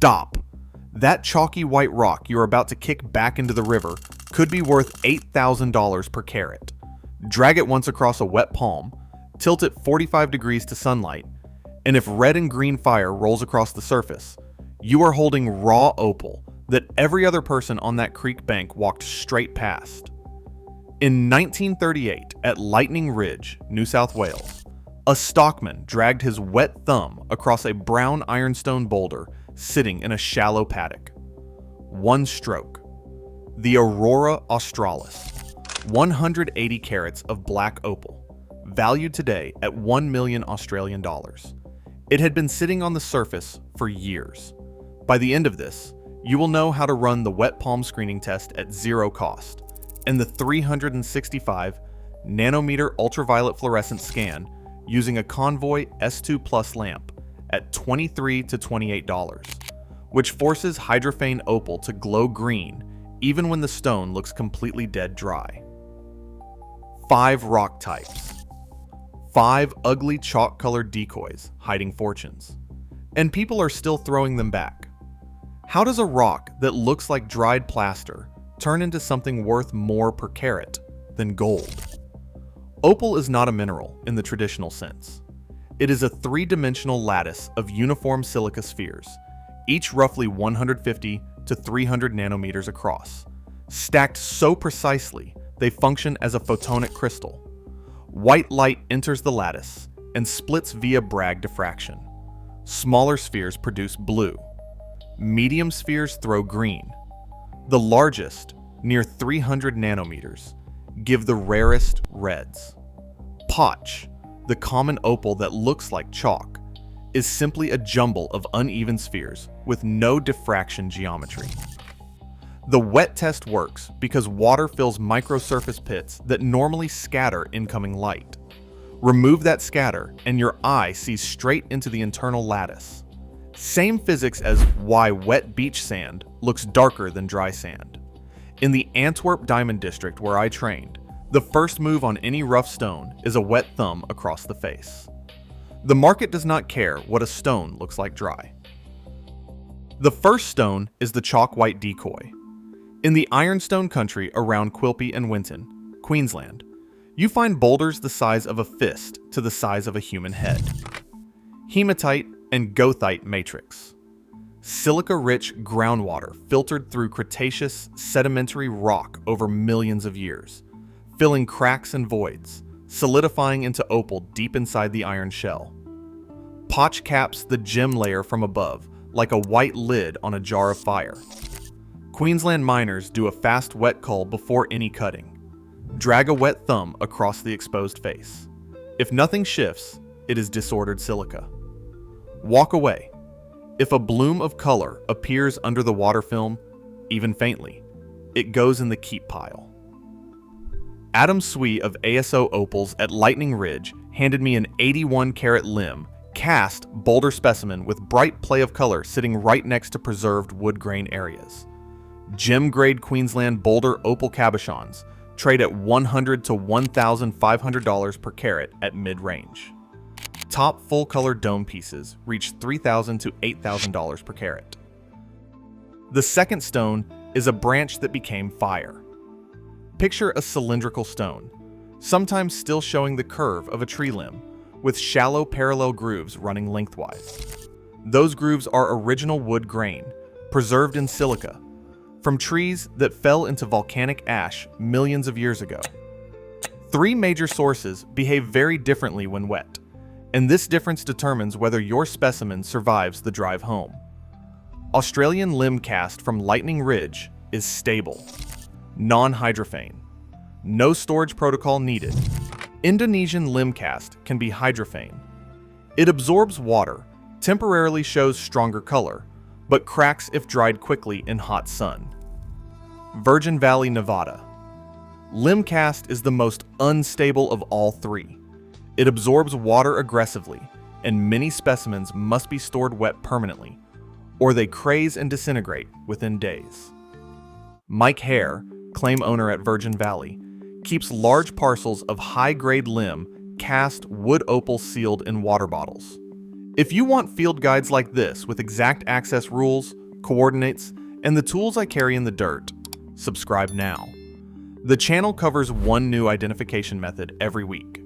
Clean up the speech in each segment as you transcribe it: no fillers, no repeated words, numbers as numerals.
Stop! That chalky white rock you're about to kick back into the river could be worth $8,000 per carat. Drag it once across a wet palm, tilt it 45 degrees to sunlight, and if red and green fire rolls across the surface, you are holding raw opal that every other person on that creek bank walked straight past. In 1938, at Lightning Ridge, New South Wales, a stockman dragged his wet thumb across a brown ironstone boulder sitting in a shallow paddock. One stroke. The Aurora Australis. 180 carats of black opal, valued today at 1 million Australian dollars. It had been sitting on the surface for years. By the end of this, you will know how to run the wet palm screening test at zero cost, and the 365 nanometer ultraviolet fluorescent scan using a Convoy S2 Plus lamp at $23 to $28, which forces hydrophane opal to glow green even when the stone looks completely dead dry. 5 rock types. 5 ugly chalk-colored decoys hiding fortunes. And people are still throwing them back. How does a rock that looks like dried plaster turn into something worth more per carat than gold? Opal is not a mineral in the traditional sense. It is a 3-dimensional lattice of uniform silica spheres, each roughly 150 to 300 nanometers across, stacked so precisely they function as a photonic crystal. White light enters the lattice and splits via Bragg diffraction. Smaller spheres produce blue. Medium spheres throw green. The largest, near 300 nanometers, give the rarest reds. Potch, the common opal that looks like chalk, is simply a jumble of uneven spheres with no diffraction geometry. The wet test works because water fills microsurface pits that normally scatter incoming light. Remove that scatter and your eye sees straight into the internal lattice. Same physics as why wet beach sand looks darker than dry sand. In the Antwerp Diamond District where I trained, the first move on any rough stone is a wet thumb across the face. The market does not care what a stone looks like dry. The first stone is the chalk white decoy. In the Ironstone country around Quilpie and Winton, Queensland, you find boulders the size of a fist to the size of a human head. Hematite and goethite matrix. Silica-rich groundwater filtered through Cretaceous sedimentary rock over millions of years, filling cracks and voids, solidifying into opal deep inside the iron shell. Potch caps the gem layer from above like a white lid on a jar of fire. Queensland miners do a fast wet cull before any cutting. Drag a wet thumb across the exposed face. If nothing shifts, it is disordered silica. Walk away. If a bloom of color appears under the water film, even faintly, it goes in the keep pile. Adam Swee of ASO Opals at Lightning Ridge handed me an 81 carat limb, cast boulder specimen with bright play of color sitting right next to preserved wood grain areas. Gem grade Queensland boulder opal cabochons trade at $100 to $1,500 per carat at mid-range. Top full-color dome pieces reach $3,000 to $8,000 per carat. The second stone is a branch that became fire. Picture a cylindrical stone, sometimes still showing the curve of a tree limb, with shallow parallel grooves running lengthwise. Those grooves are original wood grain, preserved in silica, from trees that fell into volcanic ash millions of years ago. 3 major sources behave very differently when wet, and this difference determines whether your specimen survives the drive home. Australian limb cast from Lightning Ridge is stable, non-hydrophane, no storage protocol needed. Indonesian limb cast can be hydrophane. It absorbs water, temporarily shows stronger color, but cracks if dried quickly in hot sun. Virgin Valley, Nevada. Limb cast is the most unstable of all 3. It absorbs water aggressively, and many specimens must be stored wet permanently, or they craze and disintegrate within days. Mike Hare, claim owner at Virgin Valley, keeps large parcels of high-grade limb cast wood opal sealed in water bottles. If you want field guides like this with exact access rules, coordinates, and the tools I carry in the dirt, subscribe now. The channel covers one new identification method every week.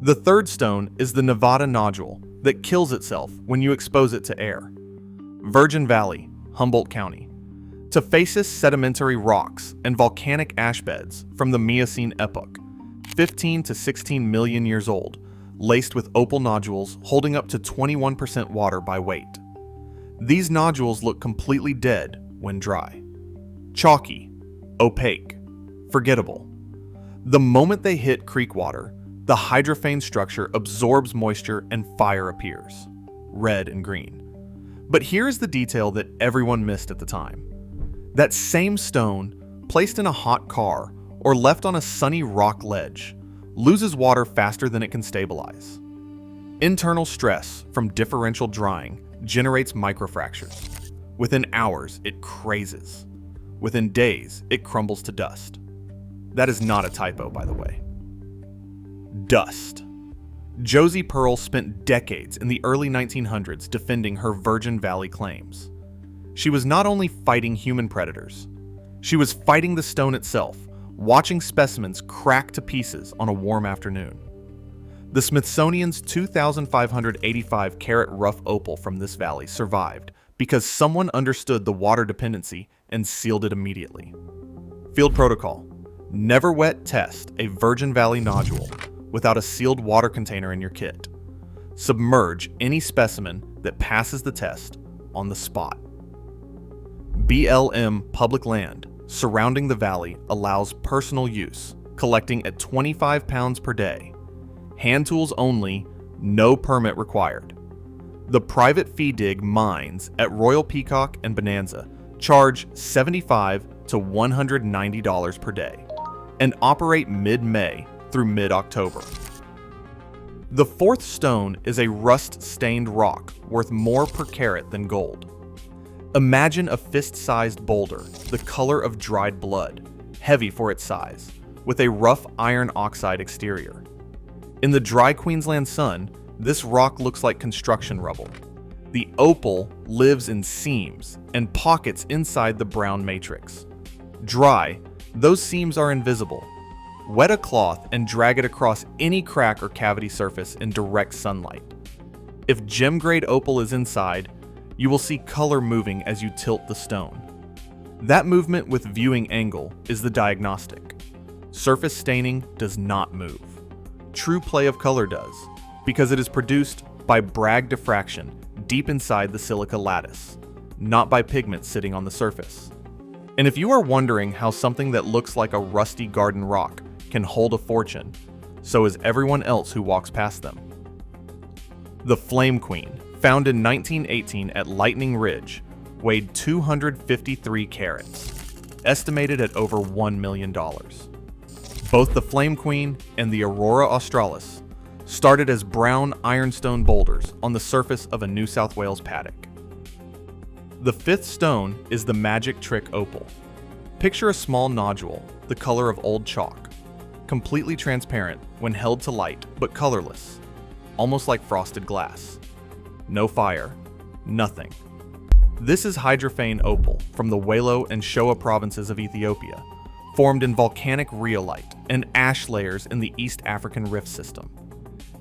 The third stone is the Nevada nodule that kills itself when you expose it to air. Virgin Valley, Humboldt County. Tufaceous sedimentary rocks and volcanic ash beds from the Miocene epoch, 15 to 16 million years old, laced with opal nodules holding up to 21% water by weight. These nodules look completely dead when dry. Chalky, opaque, forgettable. The moment they hit creek water, the hydrophane structure absorbs moisture and fire appears, red and green. But here's the detail that everyone missed at the time. That same stone, placed in a hot car or left on a sunny rock ledge, loses water faster than it can stabilize. Internal stress from differential drying generates microfractures. Within hours, it crazes. Within days, it crumbles to dust. That is not a typo, by the way. Dust. Josie Pearl spent decades in the early 1900s defending her Virgin Valley claims. She was not only fighting human predators, she was fighting the stone itself, watching specimens crack to pieces on a warm afternoon. The Smithsonian's 2,585 carat rough opal from this valley survived because someone understood the water dependency and sealed it immediately. Field protocol: never wet test a Virgin Valley nodule without a sealed water container in your kit. Submerge any specimen that passes the test on the spot. BLM public land surrounding the valley allows personal use, collecting at 25 pounds per day. Hand tools only, no permit required. The private fee dig mines at Royal Peacock and Bonanza charge $75 to $190 per day and operate mid-May through mid-October. The fourth stone is a rust-stained rock worth more per carat than gold. Imagine a fist-sized boulder, the color of dried blood, heavy for its size, with a rough iron oxide exterior. In the dry Queensland sun, this rock looks like construction rubble. The opal lives in seams and pockets inside the brown matrix. Dry, those seams are invisible. Wet a cloth and drag it across any crack or cavity surface in direct sunlight. If gem-grade opal is inside, you will see color moving as you tilt the stone. That movement with viewing angle is the diagnostic. Surface staining does not move. True play of color does, because it is produced by Bragg diffraction deep inside the silica lattice, not by pigment sitting on the surface. And if you are wondering how something that looks like a rusty garden rock can hold a fortune, so is everyone else who walks past them. The Flame Queen, found in 1918 at Lightning Ridge, weighed 253 carats, estimated at over $1 million. Both the Flame Queen and the Aurora Australis started as brown ironstone boulders on the surface of a New South Wales paddock. The fifth stone is the magic trick opal. Picture a small nodule, the color of old chalk, completely transparent when held to light, but colorless, almost like frosted glass. No fire, nothing. This is hydrophane opal from the Welo and Shoa provinces of Ethiopia, formed in volcanic rhyolite and ash layers in the East African Rift system.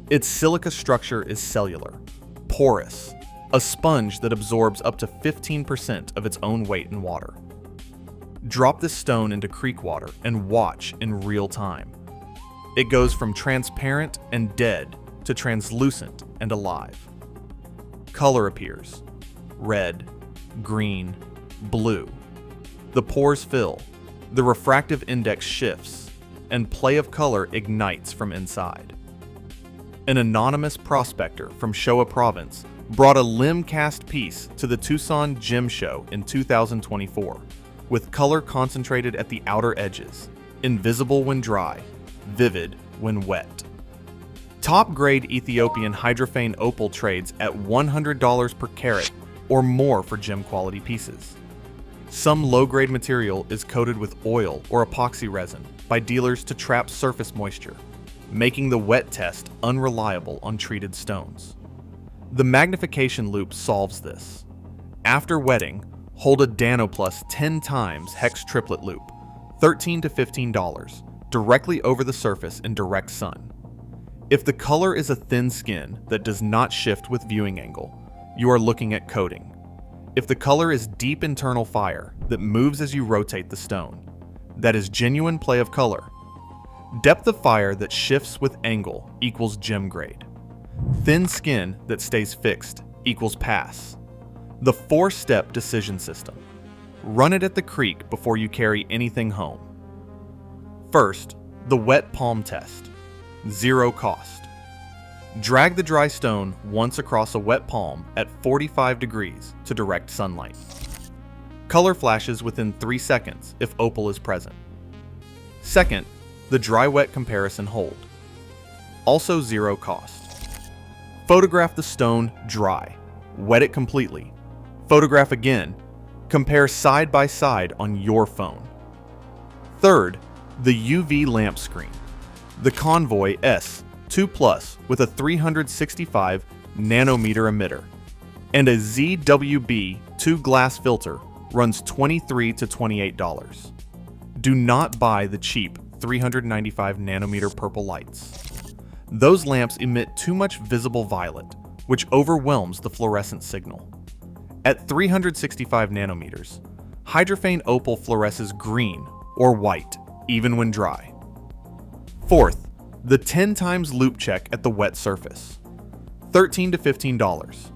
Its silica structure is cellular, porous, a sponge that absorbs up to 15% of its own weight in water. Drop this stone into creek water and watch in real time. It goes from transparent and dead to translucent and alive. Color appears: red, green, blue. The pores fill, the refractive index shifts, and play of color ignites from inside. An anonymous prospector from Shoa Province brought a limb-cast piece to the Tucson Gem Show in 2024, with color concentrated at the outer edges, invisible when dry, vivid when wet. Top-grade Ethiopian hydrophane opal trades at $100 per carat or more for gem-quality pieces. Some low-grade material is coated with oil or epoxy resin by dealers to trap surface moisture, making the wet test unreliable on treated stones. The magnification loop solves this. After wetting, hold a Danoplus 10 times hex triplet loop, $13 to $15, directly over the surface in direct sun. If the color is a thin skin that does not shift with viewing angle, you are looking at coating. If the color is deep internal fire that moves as you rotate the stone, that is genuine play of color. Depth of fire that shifts with angle equals gem grade. Thin skin that stays fixed equals pass. The 4-step decision system. Run it at the creek before you carry anything home. First, the wet palm test. 0 cost. Drag the dry stone once across a wet palm at 45 degrees to direct sunlight. Color flashes within 3 seconds if opal is present. Second, the dry-wet comparison hold. Also 0 cost. Photograph the stone dry. Wet it completely. Photograph again. Compare side by side on your phone. Third, the UV lamp screen. The Convoy S2 Plus with a 365 nanometer emitter and a ZWB2 glass filter runs $23 to $28. Do not buy the cheap 395 nanometer purple lights. Those lamps emit too much visible violet, which overwhelms the fluorescent signal. At 365 nanometers, hydrophane opal fluoresces green or white, even when dry. Fourth, the 10 times loop check at the wet surface. $13 to $15.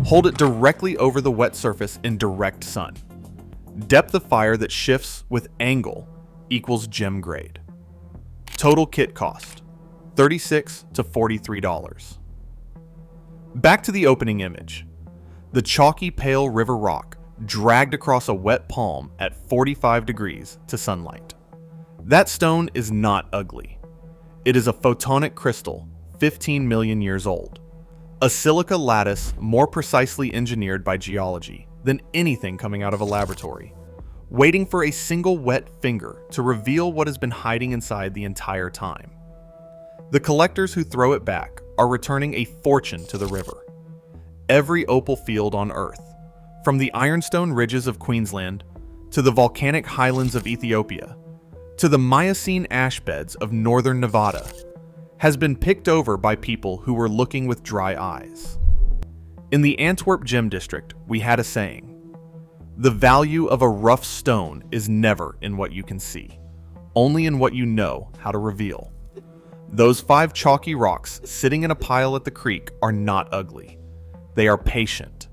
Hold it directly over the wet surface in direct sun. Depth of fire that shifts with angle equals gem grade. Total kit cost, $36 to $43. Back to the opening image. The chalky pale river rock dragged across a wet palm at 45 degrees to sunlight. That stone is not ugly. It is a photonic crystal, 15 million years old. A silica lattice more precisely engineered by geology than anything coming out of a laboratory, waiting for a single wet finger to reveal what has been hiding inside the entire time. The collectors who throw it back are returning a fortune to the river. Every opal field on Earth, from the Ironstone ridges of Queensland to the volcanic highlands of Ethiopia to the Miocene ash beds of northern Nevada, has been picked over by people who were looking with dry eyes. In the Antwerp Gem District, we had a saying, "The value of a rough stone is never in what you can see, only in what you know how to reveal." Those 5 chalky rocks sitting in a pile at the creek are not ugly. They are patient.